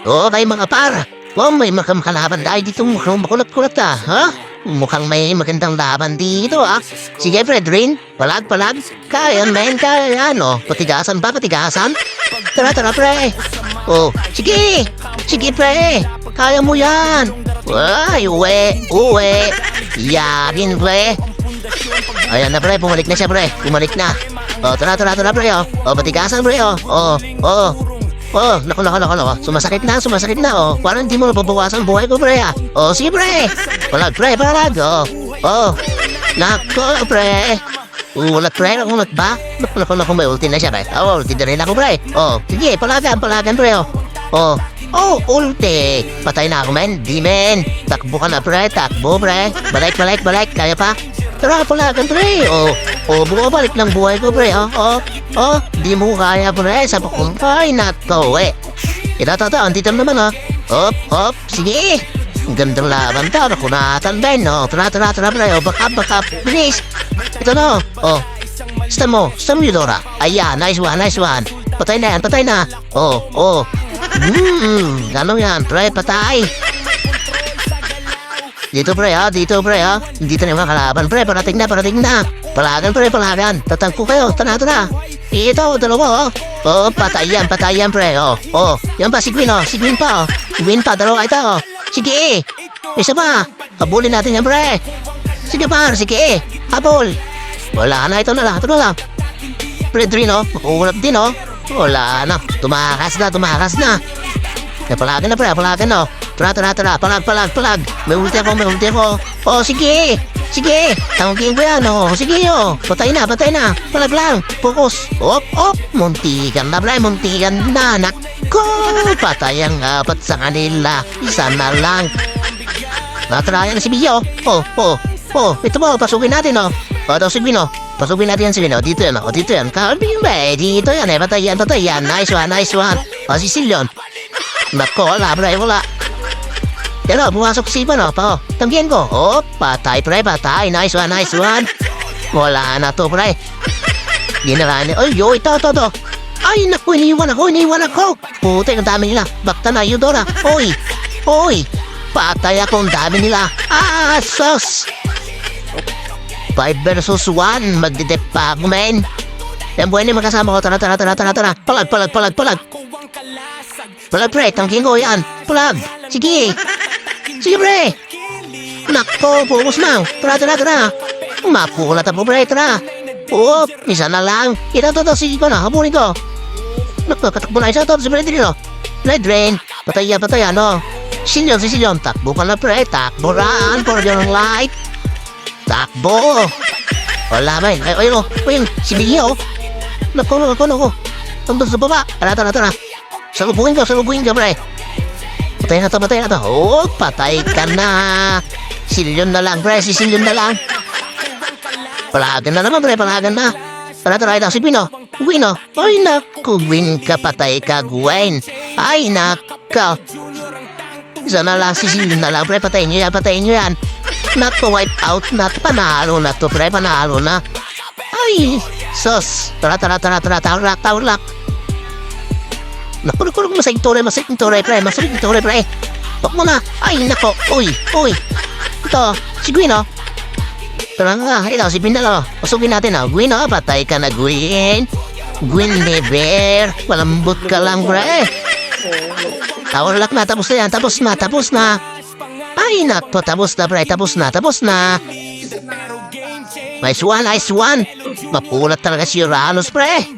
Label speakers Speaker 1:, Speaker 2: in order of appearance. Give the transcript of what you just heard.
Speaker 1: Okay mga par. May makalaban tayo dito mukhang makulat-kulat ha? Mukhang may magandang laban dito Sige pre, Drin, palag. Kaya men, kaya yan Patigasan ba, patigasan? Tara pre. Sige pre, kaya mo yan. Ay, uwe. Yakin pre. Ayan na pre, bumalik na siya pre, bumalik na. Tara pre patigasan pre naku. Sumasakit na. Parang hindi mo nababawasan buhay ko, pre, sige, pre. Palag. Naku, pre. Ulat, pre. Ulat ba? Naku, may ulti na siya, pre. Ulti na rin ako, pre. Sige, palagan, pre, ulti. Patay na ako, men. Di, men. Takbo ka na, pre. Balik. Kaya pa? Tara, palagan, pre. Bumabalik ng buhay ko, pre. Di mo kaya, pre. Sa pakumpay na to, Ito, andito naman, sige. Ang gandang laban to. Nakunatan, Ben, Tara, pre. Backup, please. Ito, Stam mo, Eudora. Ayan, nice one. Patay na. Gano'n yan, pre, patay. Dito pre, Dito na yung mga kalaban, pre. Parating na. Palagan, pre. Tatangko kayo. Tara. Ito, dalawa, patayan, pre. Yan pa, si Gwyn pa, Gwyn pa, dalawa ito, Sige, isa pa. Habulin natin yan, pre. Sige, par, sige. Habol. Wala na, ito na lang. Pre, Drin, makukulap din, Wala na. Tumakas na. Palagan na, pre. Tara. Palag. May ulti ako. Sige. Tangkin ko yan, Sige, Patay na. Palag lang. Focus. Muntikan na, pre. Naku, patay ang apat sa kanila. Isa na lang. Natrayan si Bio. Ito mo, pasukin natin, Pasukin natin yan si Bino. Dito yan. Kalbing ba, dito yan, Patay yan. Nice one. Si Silion. Naku, wala. Pero, pumasok si Ipan, Tanggihan ko. Patay, pre. Nice one. Wala na to, pre. Ginaraan niya. Ito. Ay, naku, iniwan ako. Puti, ang dami nila. Bakta na, Eudora. Oy. Patay ako, ang dami nila. Sos. 5 versus 1. Magdidep pa ako, men. Yan, buhay niya magkasama ko. Tara. Palag. Palag, pre. Tangking ko yan. Palag. Sige, pre. Nako, focus na. Tara. Mapukulat ako, pre. Tara. Isa na lang. Ito, sige ko na. Habulin ko. Naku, katakbo na. Isa to, si Drin, Drin. Patay yan, si Silion. Takbo ka na, pre. Takbo raan. For your light. Takbo. Wala ba yun? Ayun, si Bigyo. Naku. Tandun sa baba. Tara. Salubungin ka, pre. Patay na to. Patay ka na. Silion na lang, pre. Si Silion na lang. Palagan na naman, pre. Tara, ito si Gwyn, Ay, naku, Gwyn ka. Patay ka, Gwen. Ay, naku. Isa na lang, si Silion na lang, pre. Patayin nyo yan. Naku, wipe out na. Panalo na to, pre. Panalo na. Ay, sos. Tara. Taulak. Naku, masakit tore, pre. Tok mo na. Ay, nako. Uy. Ito, si Gwyn, Tara nga, ito, si Pindal, Pasugin natin, Gwyn, patay ka na, Gwyn. Gwyn Never. Malambot ka lang, pre. Taulak na, tapos na yan. Tapos na. Ay, nako, tapos na, pre. Tapos na. Nice one. Mapulat talaga si Uranus, pre.